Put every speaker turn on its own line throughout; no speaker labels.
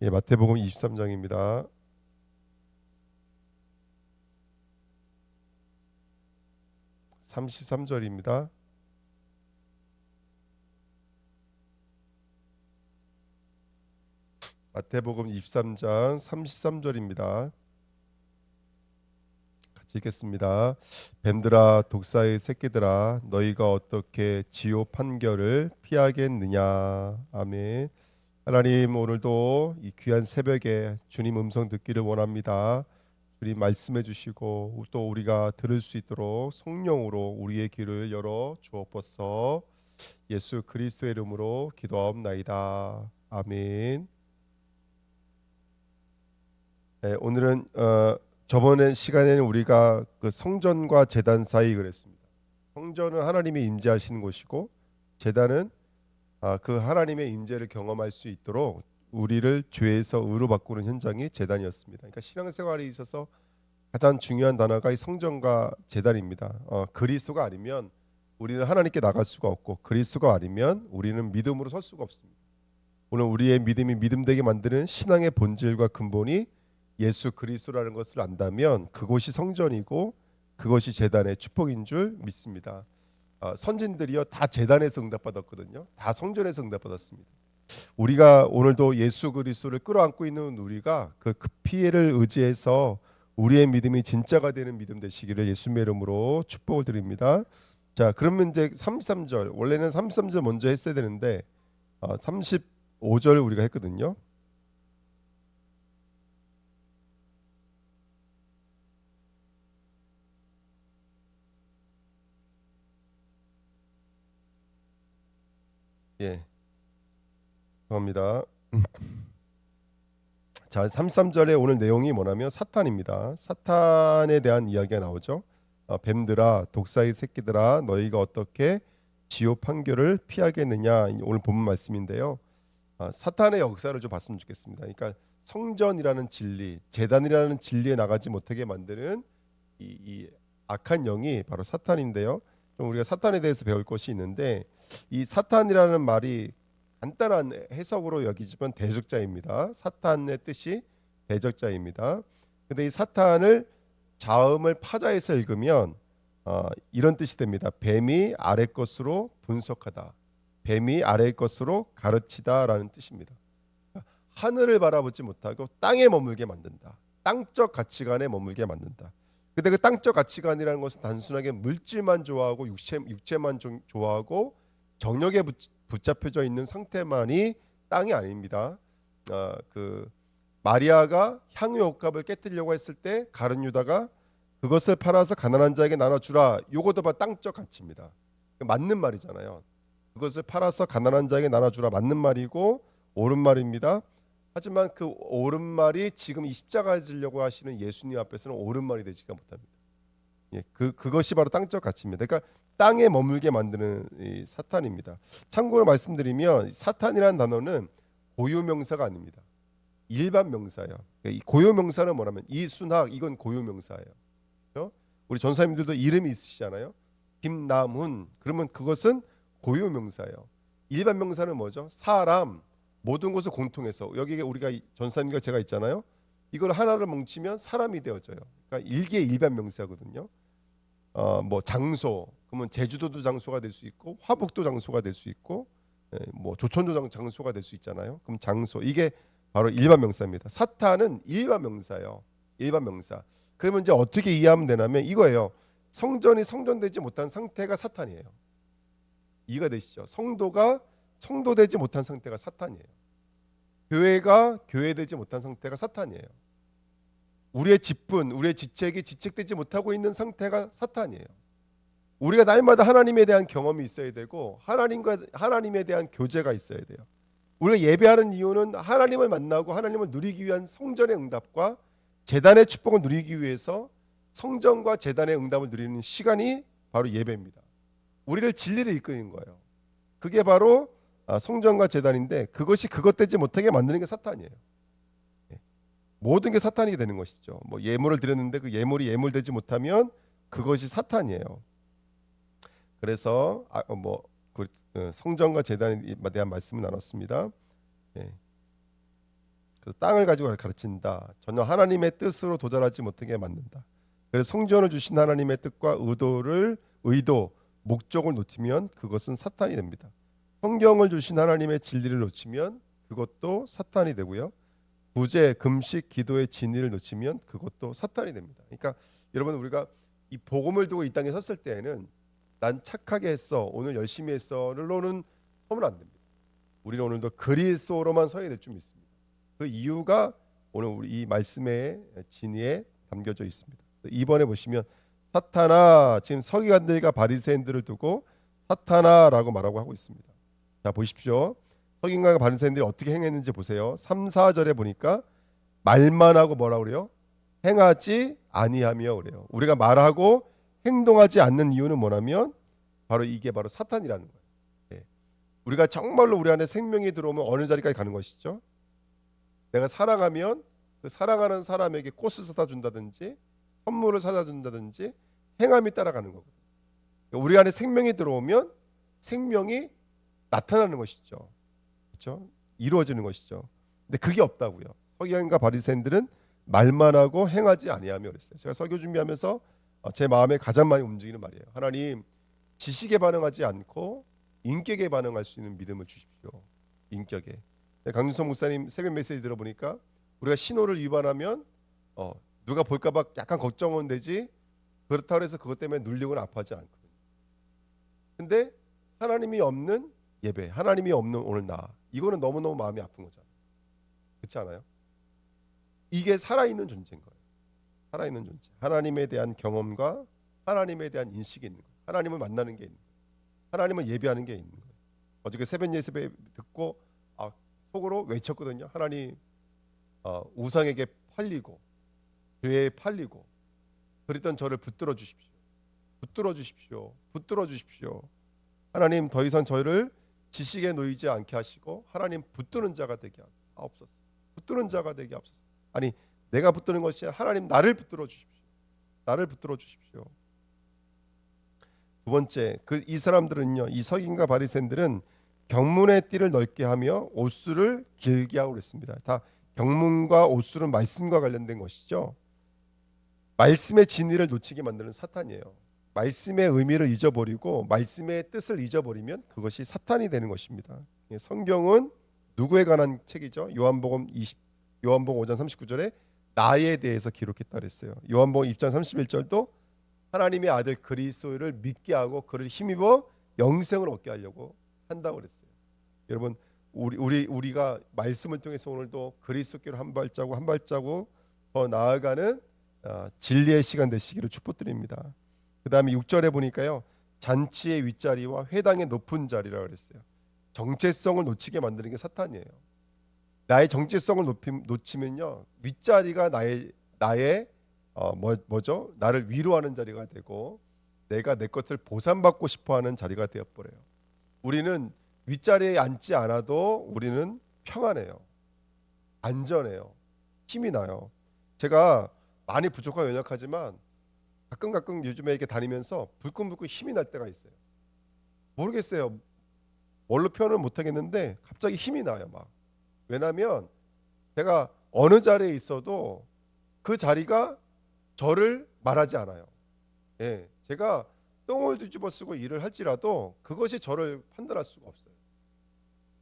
예, 마태복음 23장입니다. 33절입니다. 마태복음 23장 33절입니다. 같이 읽겠습니다. 뱀들아 독사의 새끼들아 너희가 어떻게 지옥 판결을 피하겠느냐. 아멘. 하나님, 오늘도 이 귀한 새벽에 주님 음성 듣기를 원합니다. 주님 말씀해 주시고 또 우리가 들을 수 있도록 성령으로 우리의 귀를 열어 주옵소서. 예수 그리스도의 이름으로 기도하옵나이다. 아멘. 네, 오늘은 저번에 시간에는 우리가 그 성전과 제단 사이 그랬습니다. 성전은 하나님이 임재하시는 곳이고 제단은 그 하나님의 임재를 경험할 수 있도록 우리를 죄에서 의로 바꾸는 현장이 제단이었습니다. 그러니까 신앙생활에 있어서 가장 중요한 단어가 이 성전과 제단입니다. 그리스도가 아니면 우리는 하나님께 나갈 수가 없고 그리스도가 아니면 우리는 믿음으로 설 수가 없습니다. 오늘 우리의 믿음이 믿음되게 만드는 신앙의 본질과 근본이 예수 그리스도라는 것을 안다면 그곳이 성전이고 그것이 제단의 축복인 줄 믿습니다. 선진들이요 다 제단에서 응답받았거든요. 다 성전에서 응답받았습니다. 우리가 오늘도 예수 그리스도를 끌어안고 있는 우리가 그 피해를 의지해서 우리의 믿음이 진짜가 되는 믿음 되시기를 예수님의 이름으로 축복을 드립니다. 자, 그러면 이제 33절, 원래는 33절 먼저 했어야 되는데 35절 우리가 했거든요. 예, 죄송합니다. 자, 33절에 오늘 내용이 뭐냐면 사탄입니다. 사탄에 대한 이야기가 나오죠. 뱀들아 독사의 새끼들아 너희가 어떻게 지옥 판결을 피하겠느냐. 오늘 본문 말씀인데요. 사탄의 역사를 좀 봤으면 좋겠습니다. 그러니까 성전이라는 진리, 제단이라는 진리에 나가지 못하게 만드는 이 악한 영이 바로 사탄인데요. 좀 우리가 사탄에 대해서 배울 것이 있는데 이 사탄이라는 말이 간단한 해석으로 여기지만 대적자입니다. 사탄의 뜻이 대적자입니다. 근데 이 사탄을 자음을 파자해서 읽으면 이런 뜻이 됩니다. 뱀이 아래 것으로 분석하다. 뱀이 아래 것으로 가르치다라는 뜻입니다. 하늘을 바라보지 못하고 땅에 머물게 만든다. 땅적 가치관에 머물게 만든다. 근데 그 땅적 가치관이라는 것은 단순하게 물질만 좋아하고 육체만 좋아하고 정욕에 붙잡혀져 있는 상태만이 땅이 아닙니다. 그 마리아가 향유 옥합을 깨뜨리려고 했을 때 가룟 유다가 그것을 팔아서 가난한 자에게 나눠주라. 요것도 봐 땅적 가치입니다. 맞는 말이잖아요. 그것을 팔아서 가난한 자에게 나눠주라. 맞는 말이고 옳은 말입니다. 하지만 그 옳은 말이 지금 이 십자가에 지려고 하시는 예수님 앞에서는 옳은 말이 되지가 못합니다. 예, 그것이 바로 땅적 가치입니다. 그러니까 땅에 머물게 만드는 이 사탄입니다. 참고로 말씀드리면 사탄이라는 단어는 고유명사가 아닙니다. 일반 명사예요. 그러니까 이 고유명사는 뭐냐면 이순학 이건 고유명사예요. 그렇죠? 우리 전사님들도 이름이 있으시잖아요. 김남훈 그러면 그것은 고유명사예요. 일반 명사는 뭐죠? 사람 모든 것을 공통해서 여기에 우리가 전사님과 제가 있잖아요. 이걸 하나를 뭉치면 사람이 되어져요. 그러니까 일개 일반 명사거든요. 뭐 장소 그러면 제주도도 장소가 될 수 있고 화북도 장소가 될 수 있고 뭐 조천도 장소가 될 수 있잖아요. 그럼 장소 이게 바로 일반 명사입니다. 사탄은 일반 명사예요. 일반 명사. 그러면 이제 어떻게 이해하면 되냐면 이거예요. 성전이 성전되지 못한 상태가 사탄이에요. 이해가 되시죠? 성도가 성도되지 못한 상태가 사탄이에요. 교회가 교회되지 못한 상태가 사탄이에요. 우리의 직분, 우리의 지책이 지책되지 못하고 있는 상태가 사탄이에요. 우리가 날마다 하나님에 대한 경험이 있어야 되고 하나님에 대한 교제가 있어야 돼요. 우리가 예배하는 이유는 하나님을 만나고 하나님을 누리기 위한 성전의 응답과 제단의 축복을 누리기 위해서 성전과 제단의 응답을 누리는 시간이 바로 예배입니다. 우리를 진리를 이끄는 거예요. 그게 바로 성전과 제단인데 그것이 그것 되지 못하게 만드는 게 사탄이에요. 모든 게 사탄이 되는 것이죠. 뭐 예물을 드렸는데 그 예물이 예물되지 못하면 그것이 사탄이에요. 그래서 성전과 제단에 대한 말씀을 나눴습니다. 예. 그래서 땅을 가지고 가르친다. 전혀 하나님의 뜻으로 도달하지 못하게 만든다. 그래서 성전을 주신 하나님의 뜻과 의도, 목적을 놓치면 그것은 사탄이 됩니다. 성경을 주신 하나님의 진리를 놓치면 그것도 사탄이 되고요. 구제, 금식, 기도의 진리를 놓치면 그것도 사탄이 됩니다. 그러니까 여러분, 우리가 이 복음을 두고 이 땅에 섰을 때에는 난 착하게 했어, 오늘 열심히 했어로는 서면 안 됩니다. 우리는 오늘도 그리스도로만 서야 될 줄 믿습니다. 그 이유가 오늘 우리 이 말씀의 진리에 담겨져 있습니다. 이번에 보시면 사탄아, 지금 서기관들과 바리새인들을 두고 사탄아라고 말하고 하고 있습니다. 자, 보십시오. 서기관과 바리새인들이 어떻게 행했는지 보세요. 3, 4절에 보니까 말만 하고 뭐라고 그래요? 행하지 아니하며 그래요. 우리가 말하고 행동하지 않는 이유는 뭐냐면 바로 이게 바로 사탄이라는 거예요. 예. 우리가 정말로 우리 안에 생명이 들어오면 어느 자리까지 가는 것이죠? 내가 사랑하면 그 사랑하는 사람에게 꽃을 사다 준다든지 선물을 사다 준다든지 행함이 따라가는 거거든요. 우리 안에 생명이 들어오면 생명이 나타나는 것이죠. 그렇죠? 이루어지는 것이죠. 근데 그게 없다고요. 서기관과 바리새인들은 말만 하고 행하지 아니하며 그랬어요. 제가 설교 준비하면서 제 마음에 가장 많이 움직이는 말이에요. 하나님, 지식에 반응하지 않고 인격에 반응할 수 있는 믿음을 주십시오. 인격에. 강윤성 목사님 새벽 메시지 들어보니까 우리가 신호를 위반하면 누가 볼까봐 약간 걱정은 되지, 그렇다고 해서 그것 때문에 눌리거나 아파하지 않거든요. 근데 하나님이 없는 예배, 하나님이 없는 오늘 나, 이거는 너무너무 마음이 아픈 거잖아요. 그렇지 않아요? 이게 살아있는 존재인 거예요. 살아있는 존재. 하나님에 대한 경험과 하나님에 대한 인식이 있는 거예요. 하나님을 만나는 게 있는 거예요. 하나님을 예배하는 게 있는 거예요. 어저께 새벽 예배 듣고 속으로 외쳤거든요. 하나님, 우상에게 팔리고 죄에 팔리고 그랬던 저를 붙들어 주십시오. 붙들어 주십시오. 붙들어 주십시오. 하나님, 더 이상 저를 지식에 놓이지 않게 하시고 하나님 붙드는 자가 되게 하옵소서. 붙드는 자가 되게 하옵소서. 아니, 내가 붙드는 것이 하나님, 나를 붙들어 주십시오. 나를 붙들어 주십시오. 두 번째, 이 사람들은요, 이 서기관과 바리새인들은 경문의 띠를 넓게 하며 옷수를 길게 하고 그랬습니다. 다 경문과 옷수는 말씀과 관련된 것이죠. 말씀의 진리를 놓치게 만드는 사탄이에요. 말씀의 의미를 잊어버리고 말씀의 뜻을 잊어버리면 그것이 사탄이 되는 것입니다. 성경은 누구에 관한 책이죠? 요한복음 5장 39절에 나에 대해서 기록했다 그랬어요. 요한복음 2장 31절도 하나님의 아들 그리스도를 믿게 하고 그를 힘입어 영생을 얻게 하려고 한다고 그랬어요. 여러분, 우리가 말씀을 통해서 오늘도 그리스도께로 한 발자국 더 나아가는 진리의 시간 되시기를 축복드립니다. 그 다음에 6절에 보니까요, 잔치의 윗자리와 회당의 높은 자리라고 그랬어요. 정체성을 놓치게 만드는 게 사탄이에요. 나의 정체성을 놓치면요, 윗자리가 나의 뭐죠? 나를 위로하는 자리가 되고 내가 내 것을 보상받고 싶어하는 자리가 되어버려요. 우리는 윗자리에 앉지 않아도 우리는 평안해요. 안전해요. 힘이 나요. 제가 많이 부족하고 연약하지만 가끔 요즘에 이렇게 다니면서 불끈불끈 힘이 날 때가 있어요. 모르겠어요. 뭘로 표현을 못하겠는데 갑자기 힘이 나요. 막. 왜냐하면 제가 어느 자리에 있어도 그 자리가 저를 말하지 않아요. 예, 제가 똥을 뒤집어 쓰고 일을 할지라도 그것이 저를 판단할 수가 없어요.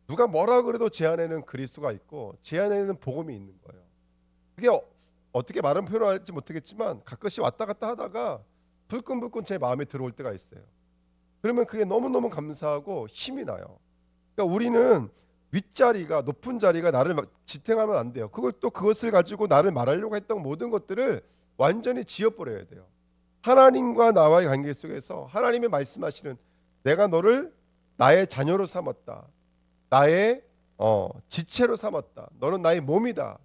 누가 뭐라 그래도 제 안에는 그리스도가 있고 제 안에는 복음이 있는 거예요. 그게 어떻게 말은 표현하지 못하겠지만 가끔씩 왔다 갔다 하다가 불끈불끈 제 마음에 들어올 때가 있어요. 그러면 그게 너무너무 감사하고 힘이 나요. 그러니까 우리는 윗자리가, 높은 자리가 나를 지탱하면 안 돼요. 그것을 가지고 나를 말하려고 했던 모든 것들을 완전히 지워버려야 돼요. 하나님과 나와의 관계 속에서 하나님의 말씀하시는 내가 너를 나의 자녀로 삼았다. 나의 지체로 삼았다. 너는 나의 몸이다.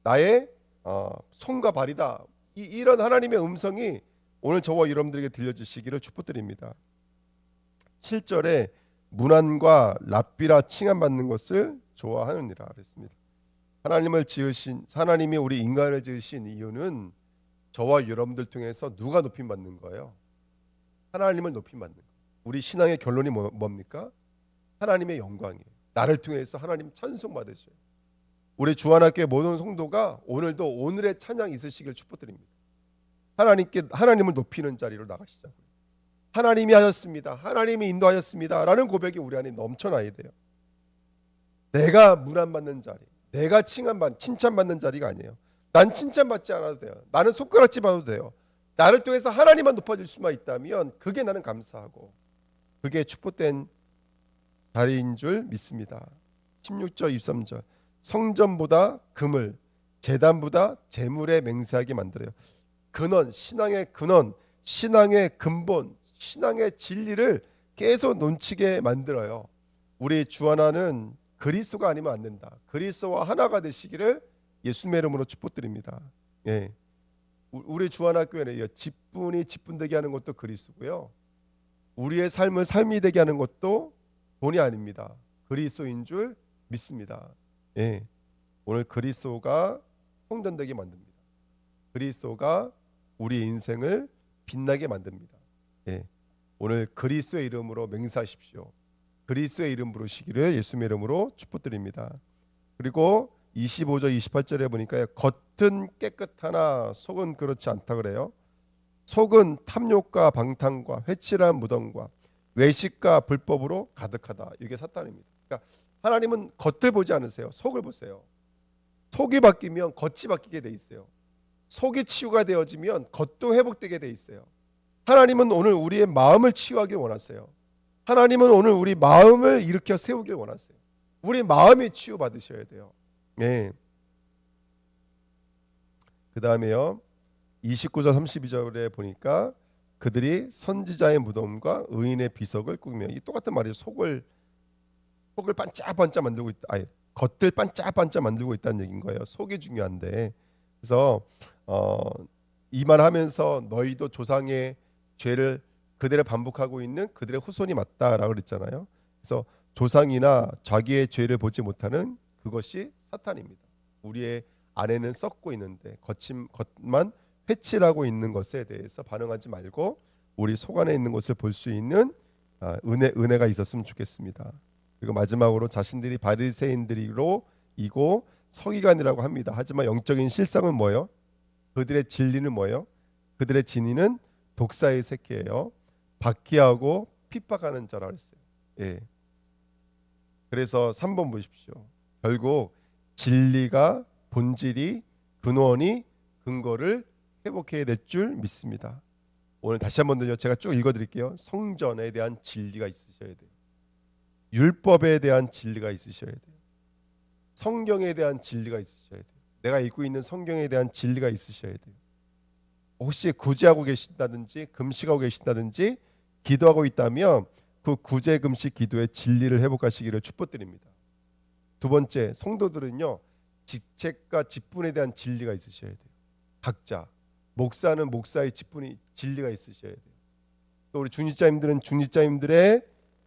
나의 손과 발이다. 이런 하나님의 음성이 오늘 저와 여러분들에게 들려주시기를 축복드립니다. 7절에 문안과 랍비라 칭함받는 것을 좋아하느니라 그랬습니다. 하나님이 우리 인간을 지으신 이유는 저와 여러분들 통해서 누가 높임받는 거예요? 하나님을 높임받는 거예요. 우리 신앙의 결론이 뭡니까? 하나님의 영광이에요. 나를 통해서 하나님 찬송받으셔요. 우리 주안학교의 모든 성도가 오늘도 오늘의 찬양 있으시길 축복드립니다. 하나님을 높이는 자리로 나가시자고요. 하나님이 하셨습니다. 하나님이 인도하셨습니다. 라는 고백이 우리 안에 넘쳐나야 돼요. 내가 문안받는 자리, 내가 칭찬받는 자리가 아니에요. 난 칭찬받지 않아도 돼요. 나는 손가락질 받아도 돼요. 나를 통해서 하나님만 높아질 수만 있다면 그게 나는 감사하고 그게 축복된 자리인 줄 믿습니다. 16절 23절 성전보다 금을 제단보다 재물에 맹세하게 만들어요. 근원, 신앙의 근원, 신앙의 근본, 신앙의 진리를 계속 논치게 만들어요. 우리 주하나는 그리스도가 아니면 안 된다. 그리스도와 하나가 되시기를 예수님의 이름으로 축복드립니다. 예. 우리 주하나 교회는 직분이 직분되게 하는 것도 그리스도고요. 우리의 삶을 삶이 되게 하는 것도 돈이 아닙니다. 그리스도인 줄 믿습니다. 예. 오늘 그리스도가 성전되게 만듭니다. 그리스도가 우리 인생을 빛나게 만듭니다. 예. 오늘 그리스도의 이름으로 맹세하십시오. 그리스도의 이름 부르시기를 예수님의 이름으로 축복드립니다. 그리고 25절 28절에 보니까 겉은 깨끗하나 속은 그렇지 않다 그래요. 속은 탐욕과 방탕과 회칠한 무덤과 외식과 불법으로 가득하다. 이게 사탄입니다. 그러니까 하나님은 겉을 보지 않으세요. 속을 보세요. 속이 바뀌면 겉이 바뀌게 돼 있어요. 속이 치유가 되어지면 겉도 회복되게 돼 있어요. 하나님은 오늘 우리의 마음을 치유하길 원하세요. 하나님은 오늘 우리 마음을 일으켜 세우길 원하세요. 우리 마음이 치유받으셔야 돼요. 예. 그 다음에요 29절 32절에 보니까 그들이 선지자의 무덤과 의인의 비석을 꾸미며 이 똑같은 말이죠. 속을 반짝반짝 만들고 있다. 아니, 겉을 반짝반짝 만들고 있다는 얘기인 거예요. 속이 중요한데 그래서 이 말하면서 너희도 조상의 죄를 그대로 반복하고 있는 그들의 후손이 맞다라고 그랬잖아요. 그래서 조상이나 자기의 죄를 보지 못하는 그것이 사탄입니다. 우리의 안에는 썩고 있는데 겉만 회칠하고 있는 것에 대해서 반응하지 말고 우리 속 안에 있는 것을 볼 수 있는 은혜가 있었으면 좋겠습니다. 그리고 마지막으로 자신들이 바리새인들이로 이고 서기관이라고 합니다. 하지만 영적인 실상은 뭐예요? 그들의 진리는 뭐예요? 그들의 진리는 독사의 새끼예요. 박해하고 핍박하는 자라 그랬어요. 예. 그래서 3번 보십시오. 결국 진리가 본질이 근원이 근거를 회복해야 될 줄 믿습니다. 오늘 다시 한번 더 제가 쭉 읽어드릴게요. 성전에 대한 진리가 있으셔야 돼요. 율법에 대한 진리가 있으셔야 돼요. 성경에 대한 진리가 있으셔야 돼요. 내가 읽고 있는 성경에 대한 진리가 있으셔야 돼요. 혹시 구제하고 계신다든지 금식하고 계신다든지 기도하고 있다면 그 구제 금식 기도의 진리를 회복하시기를 축복드립니다. 두 번째, 성도들은요 직책과 직분에 대한 진리가 있으셔야 돼요. 각자 목사는 목사의 직분이 진리가 있으셔야 돼요. 또 우리 중직자님들은 중직자님들의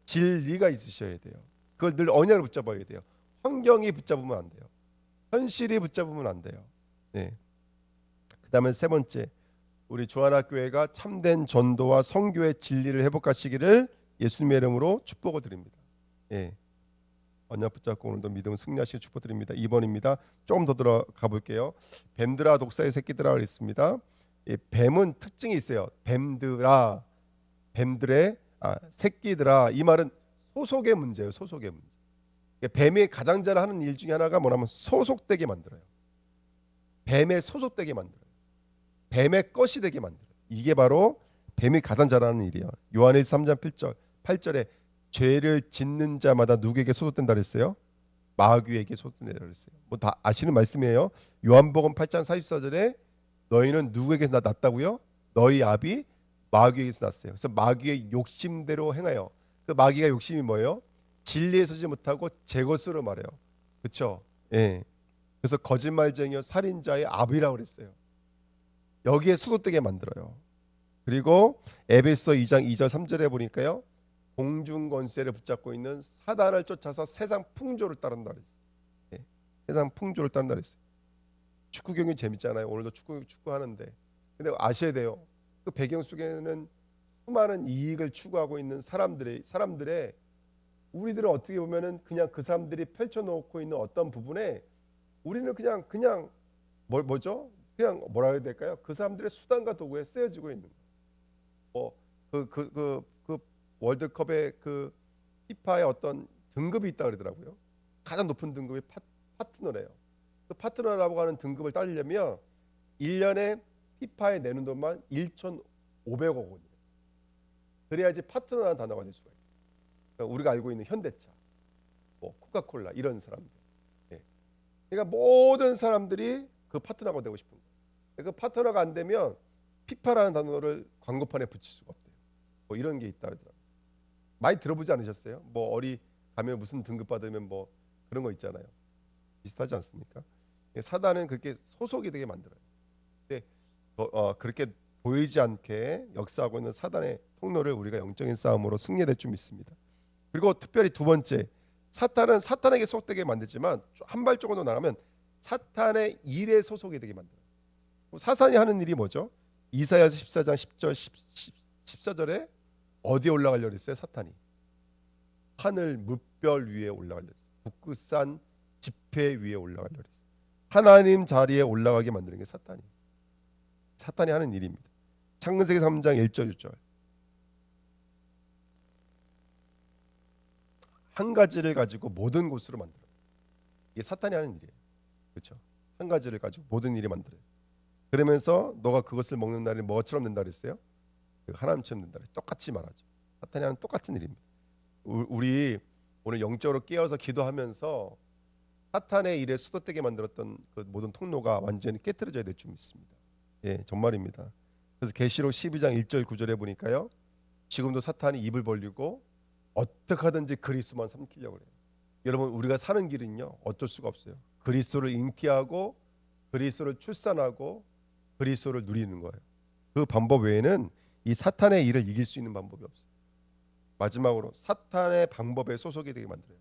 진리가 있으셔야 돼요. 그걸 늘 언약을 붙잡아야 돼요. 환경이 붙잡으면 안 돼요. 현실이 붙잡으면 안 돼요. 네. 그다음에 세 번째, 우리 주안학교회가 참된 전도와 선교의 진리를 회복하시기를 예수님의 이름으로 축복을 드립니다. 예. 언약 붙잡고 오늘도 믿음 승리하시길 축복드립니다. 2번입니다. 조금 더 들어가 볼게요. 뱀들아 독사의 새끼들아 그랬습니다. 뱀은 특징이 있어요. 뱀들아, 뱀들의 새끼들아. 이 말은 소속의 문제예요. 소속의 문제. 뱀이 가장 잘하는 일 중에 하나가 뭐냐면 소속되게 만들어요. 뱀에 소속되게 만들어요. 뱀의 것이 되게 만들어요. 이게 바로 뱀이 가장 잘하는 일이에요. 요한일서 3장 8절에 죄를 짓는 자마다 누구에게 소속된다 그랬어요? 마귀에게 소속된다 그랬어요. 뭐 다 아시는 말씀이에요. 요한복음 8장 44절에 너희는 누구에게서 났다고요? 너희 아비 마귀에게서 났어요. 그래서 마귀의 욕심대로 행하여. 그 마귀가 욕심이 뭐예요? 진리에 서지 못하고 제 것으로 말해요. 그렇죠? 예. 그래서 거짓말쟁이요 살인자의 아비라고 그랬어요. 여기에 소속되게 만들어요. 그리고 에베소 2장 2절 3절에 보니까요. 공중 권세를 붙잡고 있는 사단을 쫓아서 세상 풍조를 따른다 그랬어요. 예. 세상 풍조를 따른다 그랬어요. 축구 경기 재밌잖아요. 오늘도 축구 하는데. 근데 아셔야 돼요. 그 배경 속에는 수많은 이익을 추구하고 있는 사람들의 우리들은 어떻게 보면은 그냥 그 사람들이 펼쳐놓고 있는 어떤 부분에 우리는 그냥 뭐죠? 그냥 뭐라 해야 될까요? 그 사람들의 수단과 도구에 쓰여지고 있는 거. 그 월드컵의 그 피파의 어떤 등급이 있다 그러더라고요. 가장 높은 등급이 파트너래요. 그 파트너라고 하는 등급을 따지려면 1년에 피파에 내는 돈만 1,500억 원이에요. 그래야지 파트너라는 단어가 될 수가 있어요. 그러니까 우리가 알고 있는 현대차, 뭐 코카콜라 이런 사람들. 예. 그러니까 모든 사람들이 그 파트너가 되고 싶은 거예요. 그 파트너가 안 되면 피파라는 단어를 광고판에 붙일 수가 없대요. 뭐 이런 게 있다 그러더라고요. 많이 들어보지 않으셨어요? 뭐 어디 가면 무슨 등급 받으면 뭐 그런 거 있잖아요. 비슷하지 않습니까? 사단은 그렇게 소속이 되게 만들어요. 근데 그렇게 보이지 않게 역사하고 있는 사단의 통로를 우리가 영적인 싸움으로 승리될 줄 믿습니다. 그리고 특별히 두 번째, 사탄은 사탄에게 속되게 만들지만 한 발짝으로 더 나가면 사탄의 일에 소속이 되게 만들어요. 사탄이 하는 일이 뭐죠? 이사야서 14장 10절 14절에 어디에 올라가려고 했어요? 사탄이 하늘 무별 위에 올라가려고 했어요. 북극산 지폐 위에 올라가려고 했어요. 하나님 자리에 올라가게 만드는 게 사탄이 하는 일입니다. 창세기 3장 1절 6절 한 가지를 가지고 모든 곳으로 만들어요. 이게 사탄이 하는 일이에요. 그렇죠? 한 가지를 가지고 모든 일이 만들어요. 그러면서 너가 그것을 먹는 날이 뭐처럼 된다 그랬어요? 하나님처럼 된다 그랬어요. 똑같이 말하죠. 사탄이 하는 똑같은 일입니다. 우리 오늘 영적으로 깨어서 기도하면서 사탄의 일에 수도되게 만들었던 그 모든 통로가 완전히 깨트려져야 될 줄 믿습니다. 예, 정말입니다. 그래서 계시록 12장 1절 9절에 보니까요. 지금도 사탄이 입을 벌리고 어떻게 하든지 그리스도만 삼키려고 그래요. 여러분 우리가 사는 길은요. 어쩔 수가 없어요. 그리스도를 잉태하고 그리스도를 출산하고 그리스도를 누리는 거예요. 그 방법 외에는 이 사탄의 일을 이길 수 있는 방법이 없어요. 마지막으로 사탄의 방법에 소속이 되게 만들어요.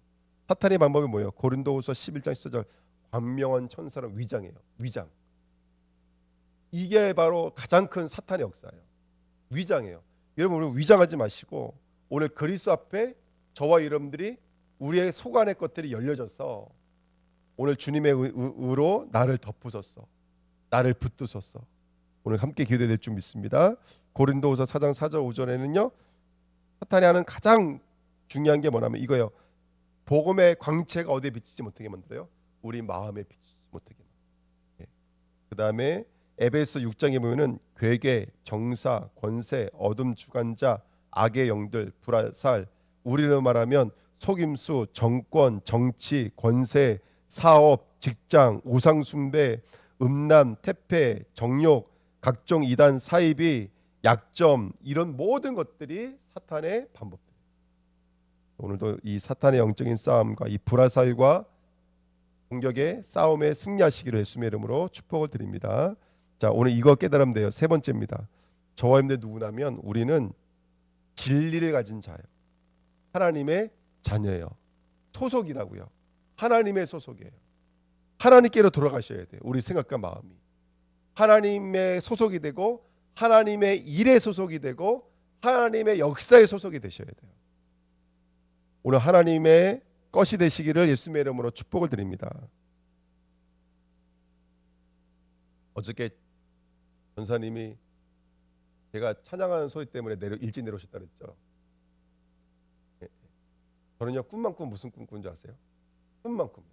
사탄의 방법이 뭐예요? 고린도후서 11장 14절 광명한 천사로 위장해요. 위장. 이게 바로 가장 큰 사탄의 역사예요. 위장해요. 여러분 우리 위장하지 마시고 오늘 그리스도 앞에 저와 여러분들이 우리의 속안의 것들이 열려져서 오늘 주님의 의로 나를 덮으소서, 나를 붙드소서. 오늘 함께 기도될 줄 믿습니다. 고린도후서 4장 4절 5절에는요. 사탄이 하는 가장 중요한 게 뭐냐면 이거예요. 복음의 광채가 어디에 비치지 못하게 만들어요? 우리 마음에 비치지 못하게 만들어요. 그 다음에 에베소 6장에 보면은 괴계, 정사, 권세, 어둠 주관자, 악의 영들, 불화살, 우리로 말하면 속임수, 정권, 정치, 권세, 사업, 직장, 우상 숭배, 음란, 태폐, 정욕, 각종 이단 사이비, 약점 이런 모든 것들이 사탄의 반복들. 오늘도 이 사탄의 영적인 싸움과 이 불화살과 공격의 싸움에 승리하시기를 예수님의 이름으로 축복을 드립니다. 자, 오늘 이거 깨달으면 돼요. 세 번째입니다. 저와 여러분들 누구냐면 우리는 진리를 가진 자예요. 하나님의 자녀예요. 소속이라고요. 하나님의 소속이에요. 하나님께로 돌아가셔야 돼요. 우리 생각과 마음이 하나님의 소속이 되고 하나님의 일에 소속이 되고 하나님의 역사에 소속이 되셔야 돼요. 오늘 하나님의 것이 되시기를 예수님의 이름으로 축복을 드립니다. 어저께 전사님이 제가 찬양하는 소리 때문에 일찍 내려오셨다 그랬죠. 저는요 꿈만 꾸면 무슨 꿈 꾸는지 아세요? 꿈만 꾸면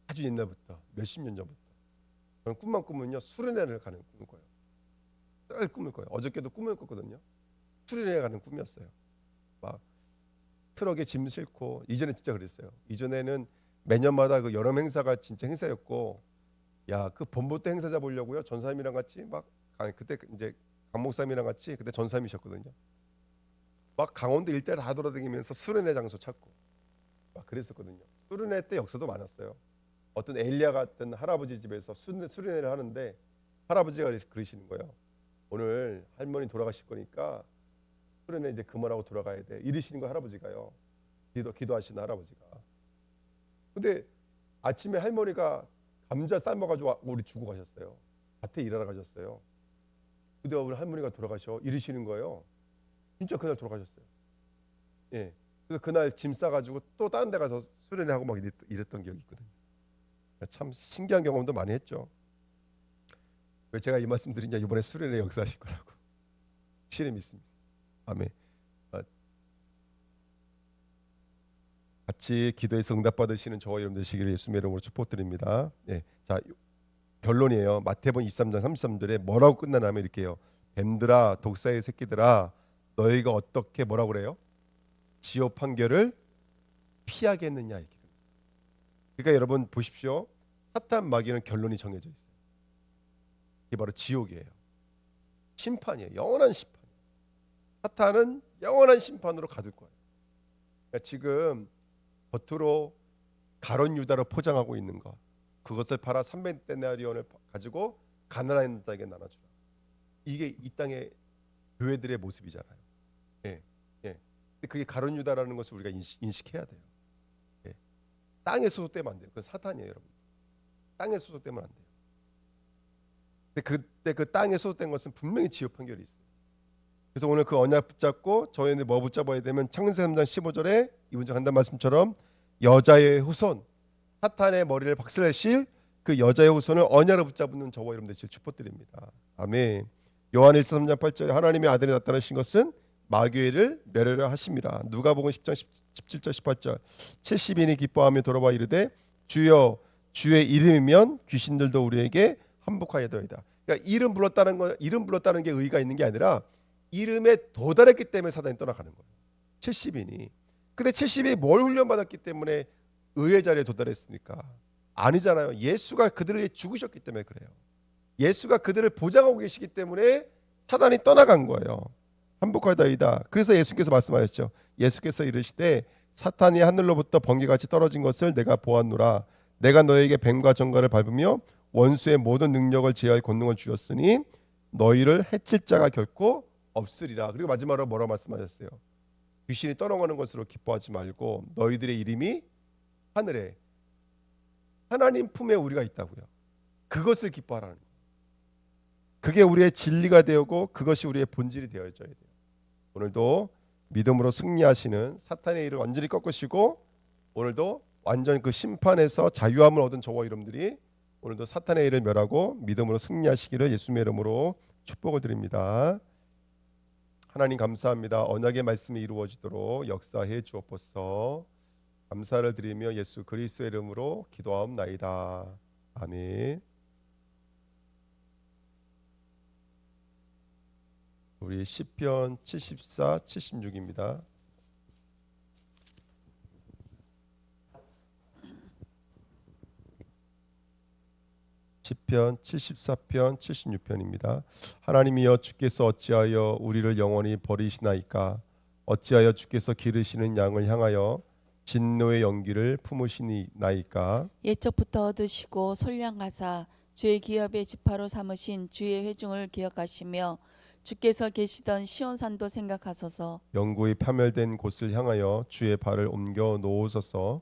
아주 옛날부터 몇십 년 전부터 저는 꿈만 꾸면요 수련회를 가는 꿈을 꿔요. 늘 꿈을 꿔요. 어저께도 꿈을 꿨거든요. 수련회 가는 꿈이었어요. 막 트럭에 짐 싣고 이전에 진짜 그랬어요. 이전에는 매년마다 그 여름 행사가 진짜 행사였고 야 그 본보 때 행사 잡으려고요 전사님이랑 같이 막 그때 이제 강 목사님이랑 같이 그때 전사님이셨거든요. 막 강원도 일대 다 돌아다니면서 수련회 장소 찾고 막 그랬었거든요. 수련회 때 역사도 많았어요. 어떤 엘리야 같은 할아버지 집에서 수련회를 하는데 할아버지가 그러시는 거예요. 오늘 할머니 돌아가실 거니까 수련회 이제 그만하고 돌아가야 돼. 이러시는 거 할아버지가요. 기도하시는 할아버지가. 근데 아침에 할머니가 감자 삶아가지고 우리 주고 가셨어요. 밭에 일하러 가셨어요. 근데 우리 할머니가 돌아가셔. 이러시는 거예요. 진짜 그날 돌아가셨어요. 예. 그래서 그날 짐 싸가지고 또 다른 데 가서 수련회 하고 막 이랬던 기억이 있거든요. 참 신기한 경험도 많이 했죠. 왜 제가 이 말씀 드리냐, 이번에 수련회 역사하실 거라고 확실히 믿습니다. 아멘. 같이 기도해서 응답받으시는 저와 여러분 되시기를 예수님의 이름으로 축복드립니다. 네. 자, 결론이에요. 마태복음 23장 33절에 뭐라고 끝나냐면 이렇게요. 뱀들아 독사의 새끼들아 너희가 어떻게 뭐라고 그래요? 지옥 판결을 피하겠느냐 이렇게. 그러니까 여러분 보십시오. 사탄 마귀는 결론이 정해져 있어요. 이게 바로 지옥이에요. 심판이에요. 영원한 심판. 사탄은 영원한 심판으로 가둘 거예요. 그러니까 지금 겉으로 가론 유다로 포장하고 있는 것, 그것을 팔아 300데나리온을 가지고 가난한 자에게 나눠주라. 이게 이 땅의 교회들의 모습이잖아요. 예, 예. 근데 그게 가론 유다라는 것을 우리가 인식해야 돼요. 예. 땅에 소속되면 안 돼요. 그건 사탄이에요, 여러분. 땅에 소속되면 안 돼요. 근데 그때 그 땅에 소속된 것은 분명히 지옥 판결이 있어요. 그래서 오늘 그 언약 붙잡고 저희는 뭐 붙잡아야 되면 창세기 3장 15절에 이분장 한단 말씀처럼 여자의 후손, 사탄의 머리를 박살내실 그 여자의 후손을 언약으로 붙잡는 저와 여러분들 축복드립니다. 아멘. 요한 1서 3장 8절에 하나님의 아들이 나타나신 것은 마귀를 멸하려 하심이라. 누가복음 10장 17절 18절 70인이 기뻐하며 돌아와 이르되 주여 주의 이름이면 귀신들도 우리에게 한복하여도이다. 그러니까 이름 불렀다는 게 의의가 있는 게 아니라 이름에 도달했기 때문에 사단이 떠나가는 거예요. 70인이. 근데 70인이 뭘 훈련받았기 때문에 의의 자리에 도달했습니까? 아니잖아요. 예수가 그들을 위해 죽으셨기 때문에 그래요. 예수가 그들을 보장하고 계시기 때문에 사단이 떠나간 거예요. 한복하다이다. 그래서 예수께서 말씀하셨죠. 예수께서 이르시되 사탄이 하늘로부터 번개같이 떨어진 것을 내가 보았노라. 내가 너에게 뱀과 정갈을 밟으며 원수의 모든 능력을 제할 권능을 주었으니 너희를 해칠 자가 결코 없으리라. 그리고 마지막으로 뭐라고 말씀하셨어요? 귀신이 떠나가는 것으로 기뻐하지 말고 너희들의 이름이 하늘에 하나님 품에 우리가 있다고요. 그것을 기뻐하라는 거예요. 그게 우리의 진리가 되고 그것이 우리의 본질이 되어져야 돼요. 오늘도 믿음으로 승리하시는 사탄의 일을 완전히 꺾으시고 오늘도 완전 그 심판에서 자유함을 얻은 저와 여러분들이 오늘도 사탄의 일을 멸하고 믿음으로 승리하시기를 예수님의 이름으로 축복을 드립니다. 하나님 감사합니다. 언약의 말씀이 이루어지도록 역사해 주옵소서. 감사를 드리며 예수 그리스도의 이름으로 기도하옵나이다. 아멘. 우리 시편 74, 76입니다. 시편 74편 76편입니다. 하나님이여 주께서 어찌하여 우리를 영원히 버리시나이까? 어찌하여 주께서 기르시는 양을 향하여 진노의 연기를 품으시나이까?
옛적부터 얻으시고 솔량하사 주의 기업의 지파로 삼으신 주의 회중을 기억하시며 주께서 계시던 시온산도 생각하소서.
영구히 파멸된 곳을 향하여 주의 발을 옮겨 놓으소서.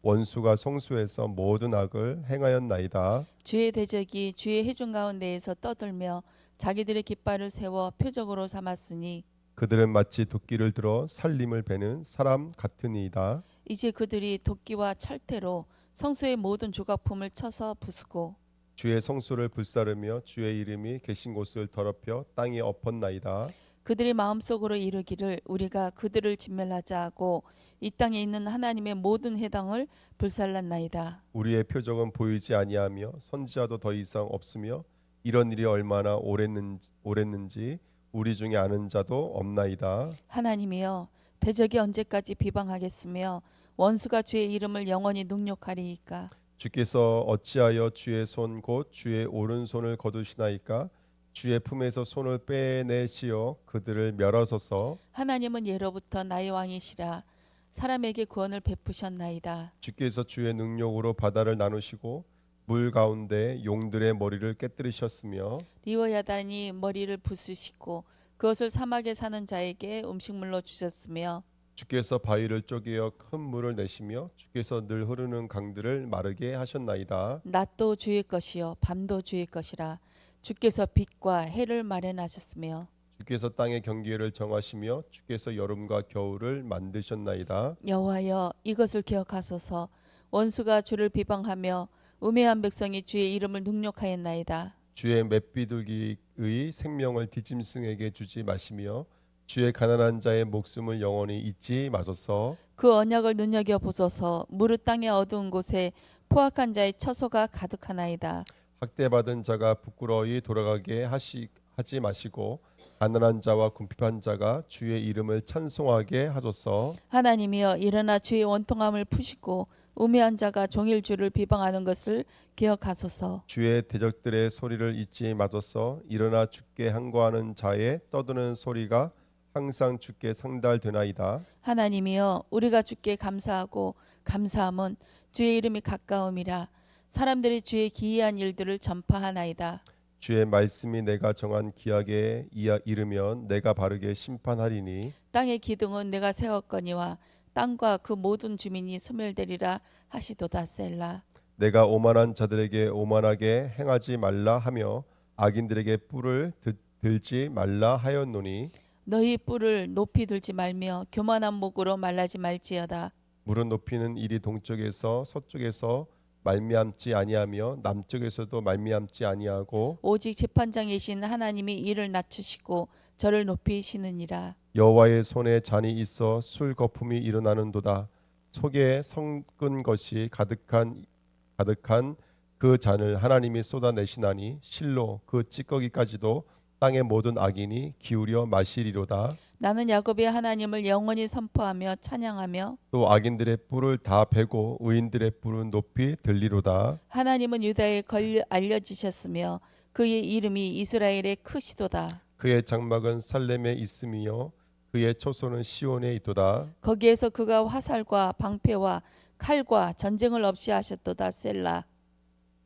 원수가 성소에서 모든 악을 행하였나이다.
주의 대적이 주의 회중 가운데에서 떠들며 자기들의 깃발을 세워 표적으로 삼았으니
그들은 마치 도끼를 들어 살림을 베는 사람 같으니이다.
이제 그들이 도끼와 철퇴로 성소의 모든 조각품을 쳐서 부수고
주의 성소를 불사르며 주의 이름이 계신 곳을 더럽혀 땅에 엎었나이다.
그들이 마음속으로 이르기를 우리가 그들을 진멸하자 하고 이 땅에 있는 하나님의 모든 회당을 불살랐나이다.
우리의 표적은 보이지 아니하며 선지자도 더 이상 없으며 이런 일이 얼마나 오랬는지 우리 중에 아는 자도 없나이다.
하나님이여 대적이 언제까지 비방하겠으며 원수가 주의 이름을 영원히 능욕하리이까?
주께서 어찌하여 주의 손 곧 주의 오른손을 거두시나이까? 주의 품에서 손을 빼내시어 그들을 멸하소서.
하나님은 예로부터 나의 왕이시라. 사람에게 구원을 베푸셨나이다.
주께서 주의 능력으로 바다를 나누시고 물 가운데 용들의 머리를 깨뜨리셨으며
리워야단이 머리를 부수시고 그것을 사막에 사는 자에게 음식물로 주셨으며
주께서 바위를 쪼개어 큰 물을 내시며 주께서 늘 흐르는 강들을 마르게 하셨나이다.
낮도 주의 것이요 밤도 주의 것이라. 주께서 빛과 해를 마련하셨으며
주께서 땅의 경계를 정하시며 주께서 여름과 겨울을 만드셨나이다.
여호와여 이것을 기억하소서. 원수가 주를 비방하며 우매한 백성이 주의 이름을 능욕하였나이다.
주의 맷비둘기의 생명을 뒷짐승에게 주지 마시며 주의 가난한 자의 목숨을 영원히 잊지 마소서.
그 언약을 눈여겨 보소서. 무릇 땅의 어두운 곳에 포악한 자의 처소가 가득하나이다.
학대받은 자가 부끄러이 돌아가게 하지 마시고 가난한 자와 궁핍한 자가 주의 이름을 찬송하게 하소서.
하나님이여 일어나 주의 원통함을 푸시고 우매한 자가 종일 주를 비방하는 것을 기억하소서.
주의 대적들의 소리를 잊지 마소서. 일어나 주께 항거하는 자의 떠드는 소리가 항상 주께 상달되나이다.
하나님이여 우리가 주께 감사하고 감사함은 주의 이름이 가까움이라. 사람들이 주의 기이한 일들을 전파하나이다.
주의 말씀이 내가 정한 기약에 이르면 내가 바르게 심판하리니
땅의 기둥은 내가 세웠거니와 땅과 그 모든 주민이 소멸되리라 하시도다. 셀라.
내가 오만한 자들에게 오만하게 행하지 말라 하며 악인들에게 뿔을 들지 말라 하였노니
너희 뿔을 높이 들지 말며 교만한 목으로 말라지 말지어다.
무릎 높이는 일이 동쪽에서 서쪽에서 말미암지 아니하며 남쪽에서도 말미암지 아니하고
오직 재판장이신 하나님이 이를 낮추시고 저를 높이시느니라.
여호와의 손에 잔이 있어 술 거품이 일어나는도다. 속에 섞은 것이 가득한 그 잔을 하나님이 쏟아내시나니 실로 그 찌꺼기까지도 땅의 모든 악인이 기울여 마시리로다.
나는 야곱의 하나님을 영원히 선포하며 찬양하며
또 악인들의 뿔을 다 베고 의인들의 뿔은 높이 들리로다.
하나님은 유다에 알려지셨으며 그의 이름이 이스라엘의 크시도다.
그의 장막은 살렘에 있으며 그의 초소는 시온에 있도다.
거기에서 그가 화살과 방패와 칼과 전쟁을 없이 하셨도다. 셀라.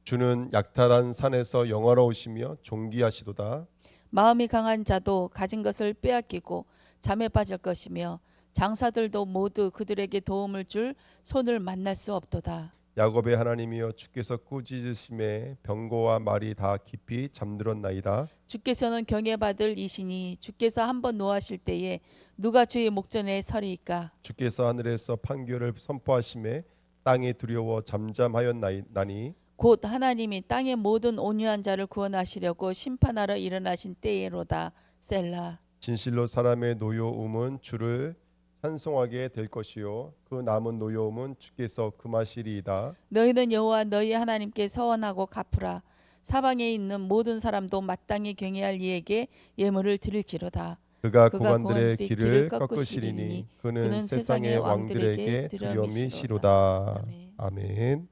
주는 약탈한 산에서 영화로우시며 존귀하시도다.
마음이 강한 자도 가진 것을 빼앗기고 잠에 빠질 것이며 장사들도 모두 그들에게 도움을 줄 손을 만날 수 없도다.
야곱의 하나님이여 주께서 꾸짖으심에 병고와 말이 다 깊이 잠들었나이다.
주께서는 경외받을 이시니 주께서 한번 노하실 때에 누가 주의 목전에 서리이까.
주께서 하늘에서 판결을 선포하심에 땅이 두려워 잠잠하였나니
곧 하나님이 땅의 모든 온유한 자를 구원하시려고 심판하러 일어나신 때에로다. 셀라.
진실로 사람의 노여움은 주를 찬송하게 될 것이요 그 남은 노여움은 주께서 금하시리이다.
너희는 여호와 너희 하나님께 서원하고 갚으라. 사방에 있는 모든 사람도 마땅히 경외할 이에게 예물을 드릴지로다.
그가
그가
고관들의
고관들의
길을
길을
꺾으시리니
꺾으시리니
그는
그는
세상의
세상의
왕들에게
왕들에게
두려움이시로다.
두려움이시로다.
아멘.